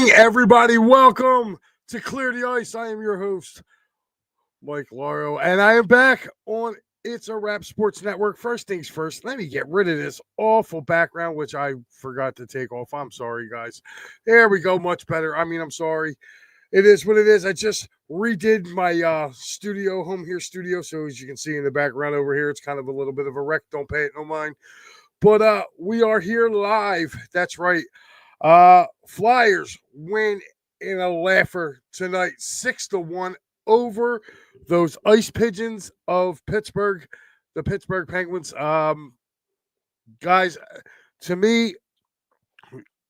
morning, everybody. Welcome to Clear the Ice. I am your host, Mike Laro, and I am back on It's a Wrap Sports Network. First things first, let me get rid of this awful background, which I forgot to take off. I'm sorry, guys. There we go. Much better. I'm sorry. It is what it is. I just redid my home here studio. So as you can see in the background over here, it's kind of a little bit of a wreck. Don't pay it no mind. But we are here live. That's right. Flyers win in a laugher tonight, 6-1 over those Ice Pigeons of Pittsburgh, the Pittsburgh Penguins. Guys, to me,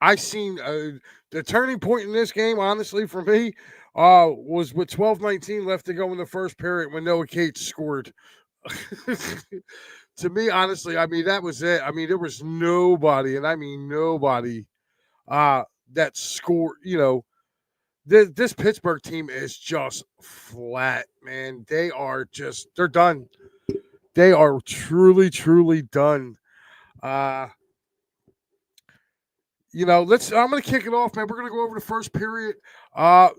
I seen the turning point in this game. Honestly, for me, was with 12:19 left to go in the first period when Noah Cates scored. To me, honestly, that was it. There was nobody, and I mean nobody, that scored. This Pittsburgh team is just flat, man. They're done. They are truly, truly done. Uh, I'm gonna kick it off, man. We're gonna go over the first period. Uh,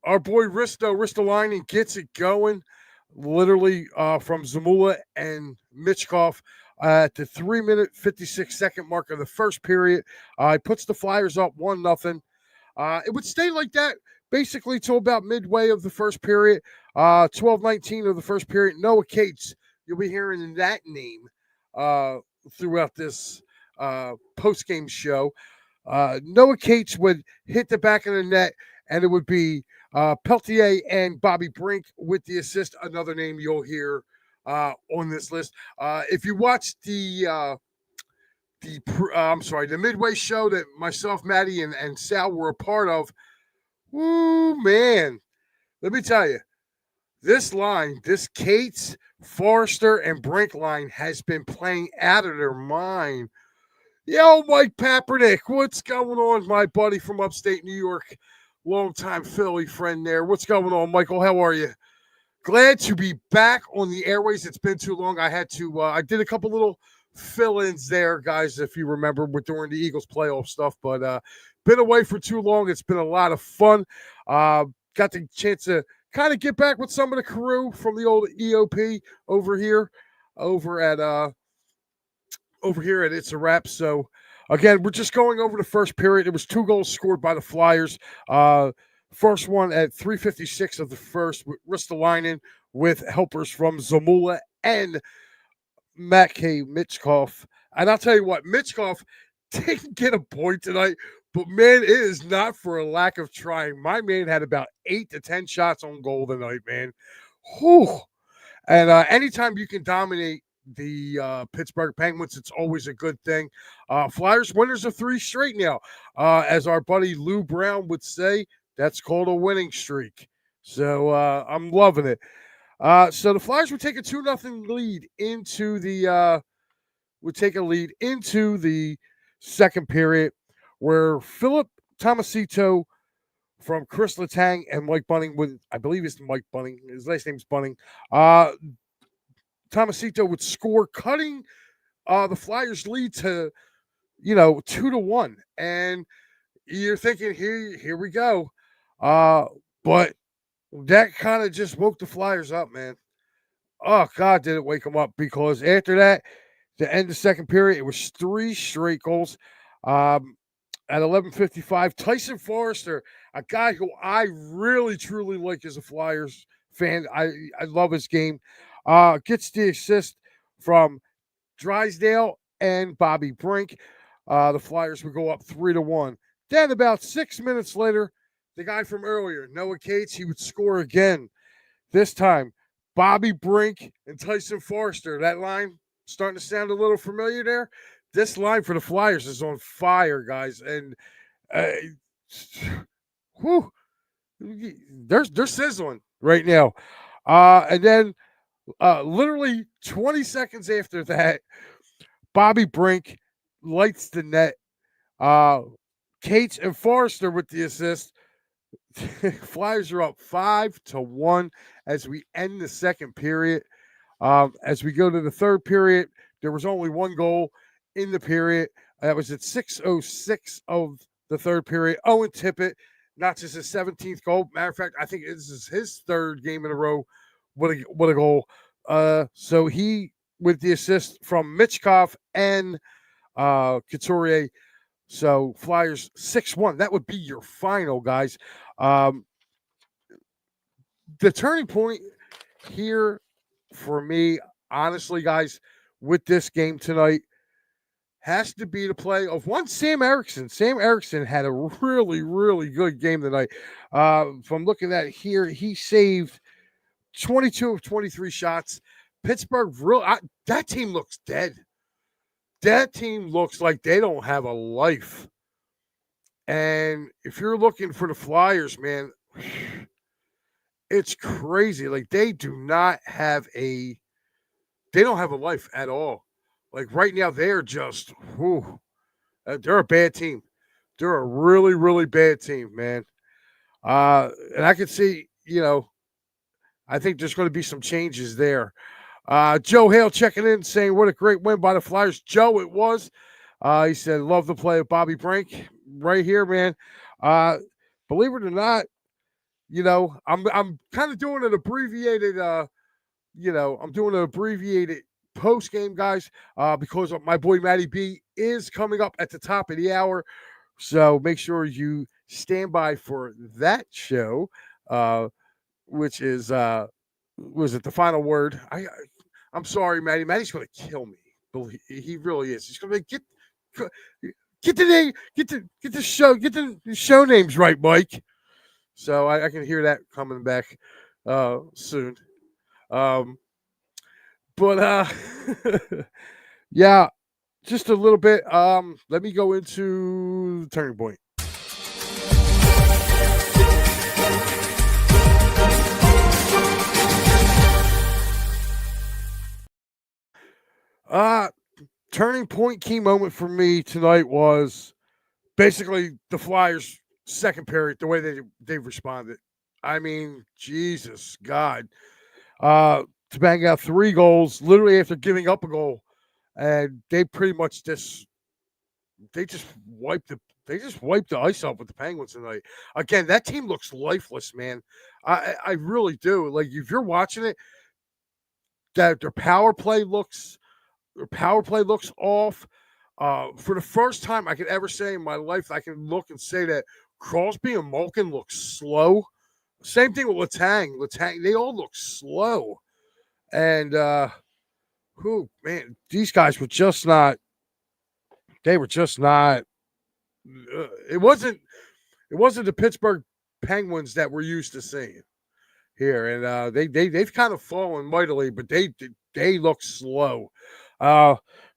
our boy Ristolainen gets it going, literally from Zamula and Michkov at the 3-minute 56-second mark of the first period. He puts the Flyers up 1-0. It would stay like that basically till about midway of the first period. 12:19 of the first period. Noah Cates, you'll be hearing that name throughout this post-game show. Noah Cates would hit the back of the net, and it would be Peltier and Bobby Brink with the assist. Another name you'll hear on this list. If you watch the midway show that myself, Maddie, and Sal were a part of. Ooh, man. Let me tell you, this Cates, Forrester, and Brink line has been playing out of their mind. Yo, Mike Papernick, what's going on, my buddy from upstate New York? Longtime Philly friend there. What's going on, Michael? How are you? Glad to be back on the airways. It's been too long. I did a couple little fill-ins there, guys, if you remember, during the Eagles playoff stuff, but been away for too long. It's been a lot of fun. Got the chance to kind of get back with some of the crew from the old EOP over here at It's a Wrap. So again, we're just going over the first period. It was 2 goals scored by the Flyers. First one at 3:56 of the first, Ristolainen with helpers from Zamula and Matvey Michkov. And I'll tell you what, Michkov didn't get a point tonight, but man, it is not for a lack of trying. My man had about 8 to 10 shots on goal tonight, man. Whew. And anytime you can dominate the Pittsburgh Penguins, it's always a good thing. Flyers winners of 3 straight now. As our buddy Lou Brown would say, that's called a winning streak. So I'm loving it. So the Flyers would take a 2-0 lead into the second period, where Philip Tomasito from Chris Letang and Mike Bunning I believe it's Mike Bunning. His last name's Bunning. Tomasito would score, cutting the Flyers' lead to 2-1, and you're thinking, here we go, but that kind of just woke the Flyers up, man. Oh, God, did it wake them up, because after that, the end of the second period, it was 3 straight goals. At 11:55, Tyson Forrester, a guy who I really, truly like as a Flyers fan. I love his game. Gets the assist from Drysdale and Bobby Brink. The Flyers would go up 3-1. Then about 6 minutes later, the guy from earlier, Noah Cates, he would score again. This time, Bobby Brink and Tyson Forrester. That line starting to sound a little familiar there. This line for the Flyers is on fire, guys. And they're sizzling right now. And then literally 20 seconds after that, Bobby Brink lights the net. Cates and Forrester with the assist. Flyers are up 5-1 as we end the second period. As we go to the third period, there was only 1 goal in the period. That was at 6:06 of the third period. Owen Tippett, not just his 17th goal. Matter of fact, I think this is his third game in a row with a goal. So he with the assist from Mitchkov and Couturier. So Flyers 6-1. That would be your final, guys. The turning point here for me, honestly, guys, with this game tonight has to be the play of one Sam Erickson. Sam Erickson had a really, really good game tonight. From looking at it here, he saved 22 of 23 shots. Pittsburgh, that team looks dead. That team looks like they don't have a life. And if you're looking for the Flyers, man, it's crazy. Like they don't have a life at all. Like right now, they're just, they're a bad team. They're a really, really bad team, man. And I can see, I think there's going to be some changes there. Joe Hale checking in, saying, what a great win by the Flyers. Joe, it was. He said, love the play of Bobby Brink right here, man. Believe it or not, I'm kind of doing an abbreviated, I'm doing an abbreviated post game, guys, because my boy Matty B is coming up at the top of the hour. So make sure you stand by for that show, which is was it the final word? I'm sorry, Matty. Matty's going to kill me. He really is. He's going to get the name, get the show names right, Mike. So I can hear that coming back soon. But yeah, just a little bit. Let me go into the turning point. Turning point key moment for me tonight was basically the Flyers' second period, the way they responded. I mean, Jesus God. To bang out 3 goals literally after giving up a goal. And they pretty much just wiped the ice off with the Penguins tonight. Again, that team looks lifeless, man. I really do. Like if you're watching it, that their power play looks off. For the first time I could ever say in my life, I can look and say that Crosby and Malkin look slow. Same thing with Letang. They all look slow. And these guys were just not. They were just not. It wasn't the Pittsburgh Penguins that we're used to seeing here, and they've kind of fallen mightily, but they look slow.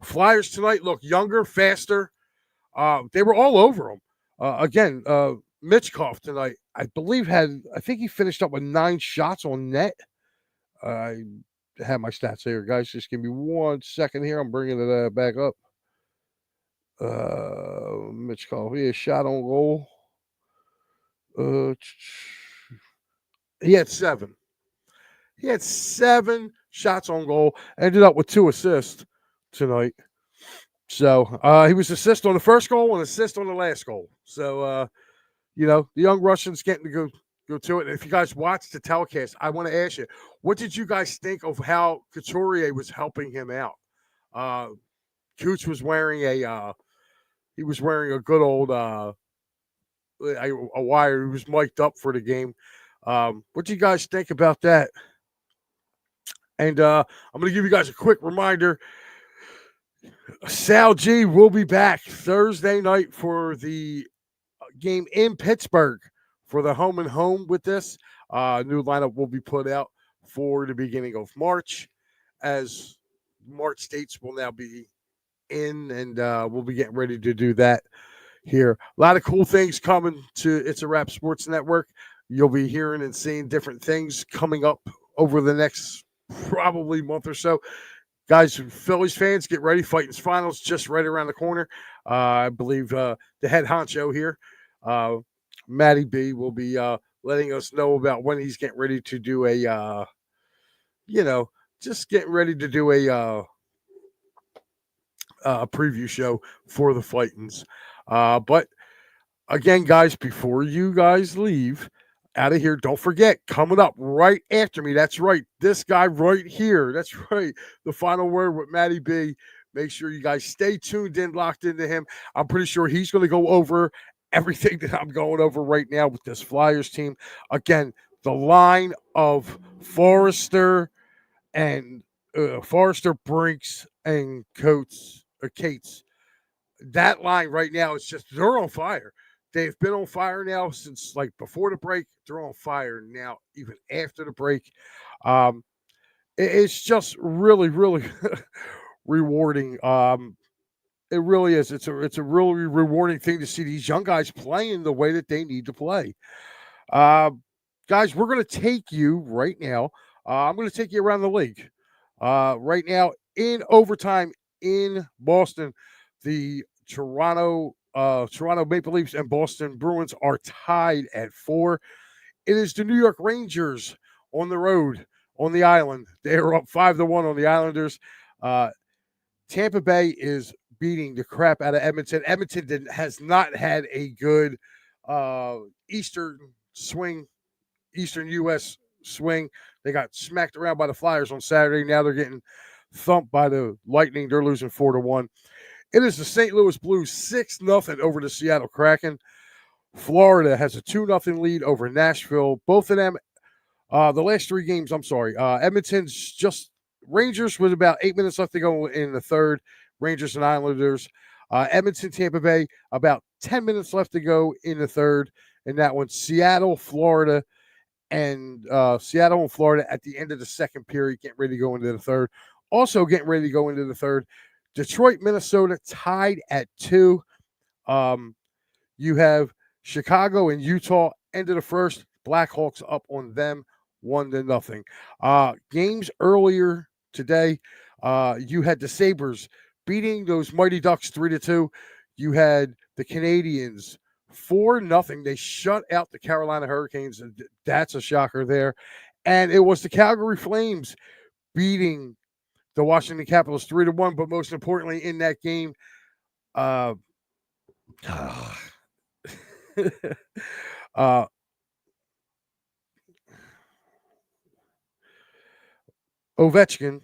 Flyers tonight look younger, faster. They were all over them. Again, Mitchkov tonight, I think he finished up with 9 shots on net. I have my stats here, guys. Just give me 1 second here. I'm bringing it back up. Mitchkov, he had shot on goal. He had 7. He had 7 shots on goal. Ended up with 2 assists tonight. So he was assist on the first goal and assist on the last goal. So the young Russian's getting to go to it. And if you guys watched the telecast, I want to ask you, what did you guys think of how Couturier was helping him out? Cooch was wearing a good old a wire. He was mic'd up for the game. What do you guys think about that? And I'm going to give you guys a quick reminder. Sal G will be back Thursday night for the game in Pittsburgh for the home and home with this. New lineup will be put out for the beginning of March, as March dates will now be in, and we'll be getting ready to do that here. A lot of cool things coming to It's a Wrap Sports Network. You'll be hearing and seeing different things coming up over the next probably month or so. Guys, Phillies fans, get ready. Fighting's finals just right around the corner. I believe the head honcho here, Matty B, will be letting us know about when he's getting ready to do a, just getting ready to do a preview show for the Fightins. But Again, guys, before you guys leave out of here, don't forget, coming up right after me, that's right, this guy right here, that's right, the final word with Matty B. Make sure you guys stay tuned in, locked into him. I'm pretty sure he's going to go over everything that I'm going over right now with this Flyers team. Again, the line of Forrester and Forrester, Brinks, and Cates, that line right now is just they're on fire. They've been on fire now since like before the break. They're on fire now, even after the break. Um, it's just really, really rewarding. It really is. It's a really rewarding thing to see these young guys playing the way that they need to play. Uh, Guys, we're going to take you right now. I'm going to take you around the league. Right now, in overtime in Boston, the Toronto Maple Leafs and Boston Bruins are tied at 4. It is the New York Rangers on the road on the island. They are up 5-1 on the Islanders. Uh, Tampa Bay is beating the crap out of Edmonton. Has not had a good uh, Eastern swing, Eastern U.S. swing. They got smacked around by the Flyers on Saturday. Now they're getting thumped by the Lightning. They're losing 4-1. It is the St. Louis Blues 6-0 over the Seattle Kraken. Florida has a 2-0 lead over Nashville. Both of them, the last 3 games, I'm sorry. Edmonton's just Rangers with about 8 minutes left to go in the third. Rangers and Islanders. Edmonton, Tampa Bay, about 10 minutes left to go in the third. And that one, Seattle, Florida at the end of the second period, getting ready to go into the third. Also getting ready to go into the third. Detroit, Minnesota tied at 2. You have Chicago and Utah end of the first. Blackhawks up on them 1-0. Games earlier today, you had the Sabres beating those Mighty Ducks 3-2. You had the Canadians 4-0. They shut out the Carolina Hurricanes. That's a shocker there. And it was the Calgary Flames beating the Washington Capitals 3-1. But most importantly, in that game, uh, Ovechkin,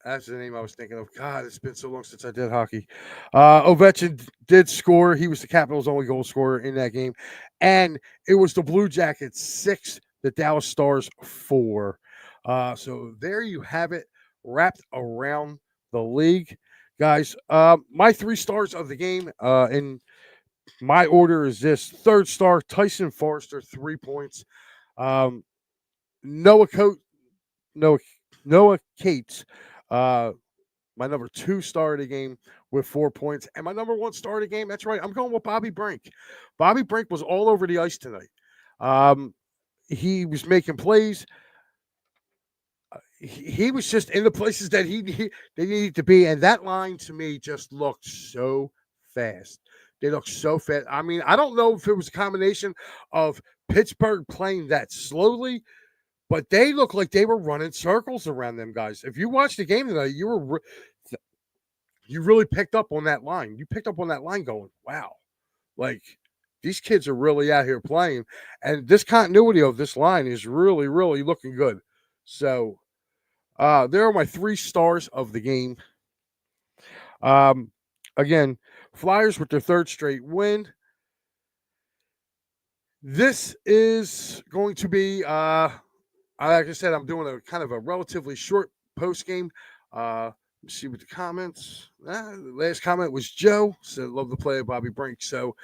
that's the name I was thinking of. God, it's been so long since I did hockey. Ovechkin did score. He was the Capitals' only goal scorer in that game. And it was the Blue Jackets 6, the Dallas Stars 4. So there you have it, wrapped around the league. Guys, my 3 stars of the game in my order is this. Third star, Tyson Forrester, 3 points. Um, Noah Coat, Noah Cates, my number 2 star of the game with 4 points. And my number 1 star of the game, that's right, I'm going with Bobby Brink. Bobby Brink was all over the ice tonight. He was making plays. He was just in the places that they needed to be. And that line to me just looked so fast. They looked so fast. I mean, I don't know if it was a combination of Pittsburgh playing that slowly, but they looked like they were running circles around them guys. If you watched the game tonight, you really picked up on that line. You picked up on that line going, wow, like these kids are really out here playing. And this continuity of this line is really, really looking good. So there are my 3 stars of the game. Again, Flyers with their 3rd straight win. This is going to be like I said, I'm doing a kind of a relatively short post game. Let's see what the comments. The last comment was Joe. Said love the play of Bobby Brink. So,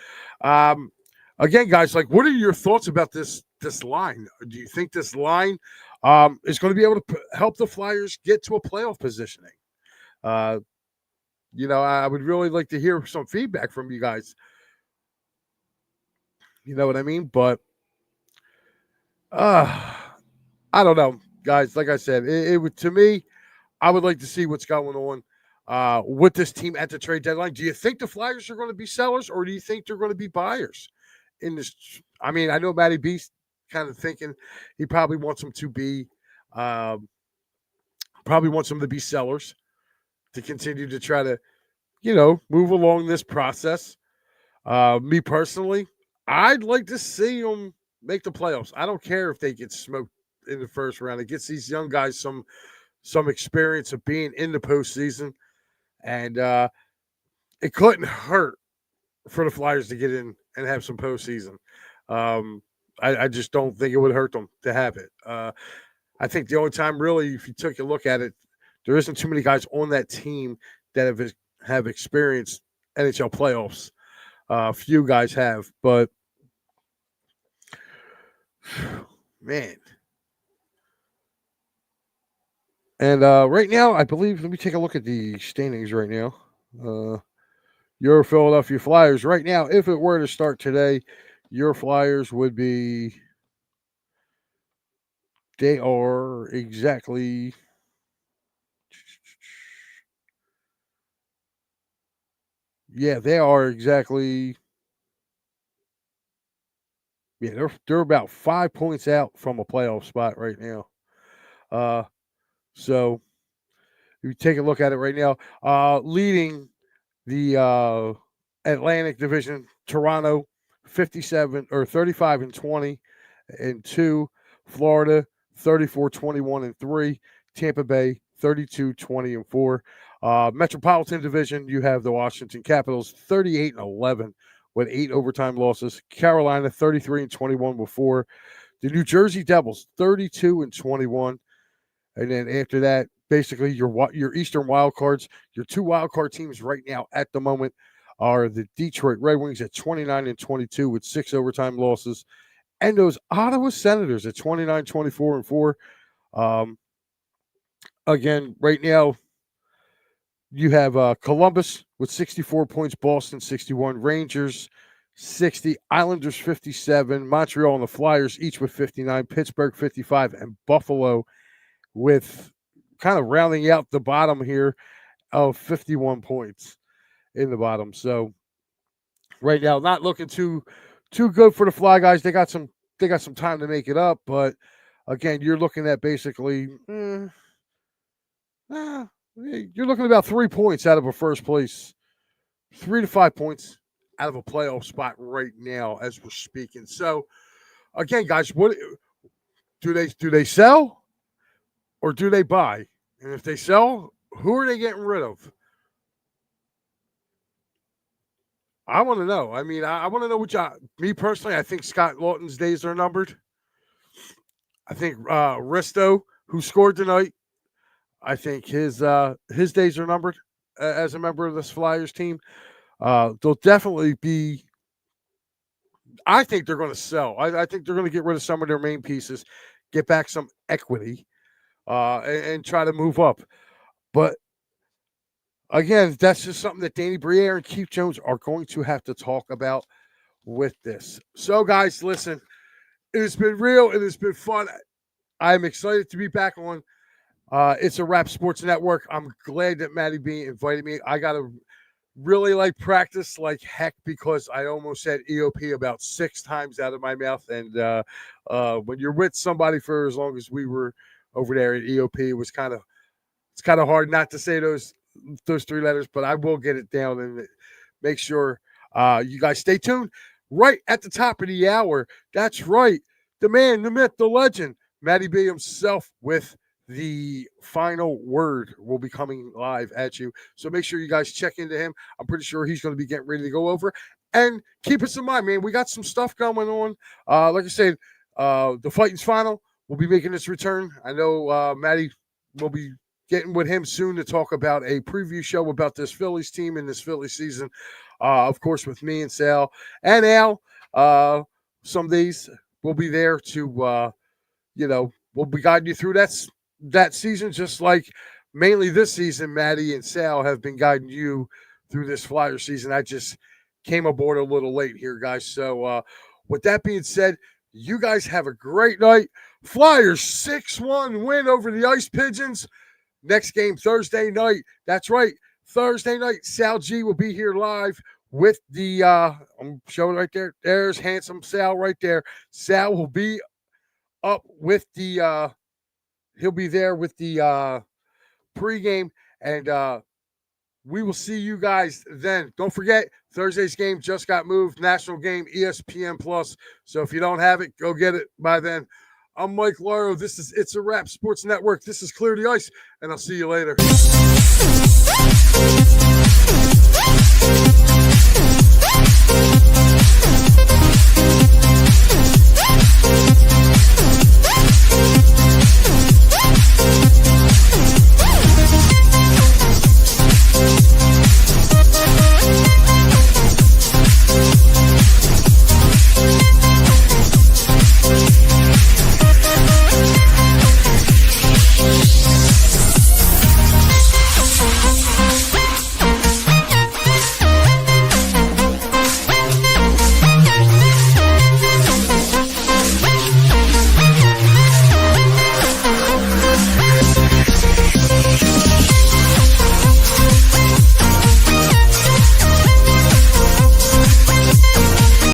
again, guys, like, what are your thoughts about this line? Do you think this line is going to be able to help the Flyers get to a playoff positioning? I would really like to hear some feedback from you guys. You know what I mean? But I don't know, guys. Like I said, it would, to me, I would like to see what's going on with this team at the trade deadline. Do you think the Flyers are going to be sellers, or do you think they're going to be buyers in this? I mean, I know Matty B's kind of thinking he probably wants them to be sellers to continue to try to, move along this process. Me personally, I'd like to see them make the playoffs. I don't care if they get smoked in the first round. It gets these young guys some experience of being in the postseason, and it couldn't hurt for the Flyers to get in and have some postseason. Um, I just don't think it would hurt them to have it. I think the only time, really, if you took a look at it, there isn't too many guys on that team that have experienced NHL playoffs. Few guys have, but man. And right now, I believe, let me take a look at the standings right now. Your Philadelphia Flyers, right now, if it were to start today, your Flyers would be, they are exactly, they are exactly, they're about 5 points out from a playoff spot right now. So you take a look at it right now. Leading the Atlantic Division, Toronto, 57 or 35-20 and 2, Florida 34-21-3, Tampa Bay 32-20-4. Metropolitan Division, you have the Washington Capitals 38-11 with 8 overtime losses. Carolina 33-21 with 4. The New Jersey Devils 32-21. And then after that, basically your Eastern wild cards, your 2 wild card teams right now at the moment are the Detroit Red Wings at 29-22 with 6 overtime losses, and those Ottawa Senators at 29-24-4. Again, right now you have Columbus with 64 points, Boston 61, Rangers 60, Islanders 57, Montreal and the Flyers each with 59, Pittsburgh 55, and Buffalo with kind of rounding out the bottom here of 51 points in the bottom. So right now, not looking too good for the Fly guys. They got some time to make it up, but again, you're looking at basically you're looking at about 3 points out of a first place, 3 to 5 points out of a playoff spot right now as we're speaking. So again, guys, what do they sell or do they buy? And if they sell, who are they getting rid of? I want to know. I mean, I want to know what y'all. Me personally, I think Scott Lawton's days are numbered. I think Risto, who scored tonight, I think his days are numbered as a member of this Flyers team. They'll definitely be. I think they're going to sell. I think they're going to get rid of some of their main pieces, get back some equity, and try to move up. But again, that's just something that Danny Briere and Keith Jones are going to have to talk about with this. So, guys, listen, it has been real. It has been fun. I'm excited to be back on It's a Wrap Sports Network. I'm glad that Matty B invited me. I got to really practice like heck because I almost said EOP about 6 times out of my mouth. And when you're with somebody for as long as we were over there at EOP, it's kind of hard not to say those 3 letters, but I will get it down and make sure you guys stay tuned. Right at the top of the hour, that's right, the man, the myth, the legend, Matty B himself with the final word will be coming live at you. So make sure you guys check into him. I'm pretty sure he's going to be getting ready to go over. And keep us in mind, man, we got some stuff going on. Like I said, the Fighting's Final will be making its return. I know Matty will be getting with him soon to talk about a preview show about this Phillies team and this Phillies season. Of course, with me and Sal and Al, some days we'll be there to, we'll be guiding you through that season, just like mainly this season, Maddie and Sal have been guiding you through this Flyer season. I just came aboard a little late here, guys. So with that being said, you guys have a great night. Flyers 6-1 win over the Ice Pigeons. Next game Thursday night. That's right. Thursday night, Sal G will be here live with the I'm showing right there. There's handsome Sal right there. Sal will be up with the he'll be there with the pregame and We will see you guys then. Don't forget, Thursday's game just got moved. National game, ESPN Plus. So if you don't have it, go get it by then. I'm Mike Laro. This is It's a Wrap Sports Network. This is Clear the Ice, and I'll see you later.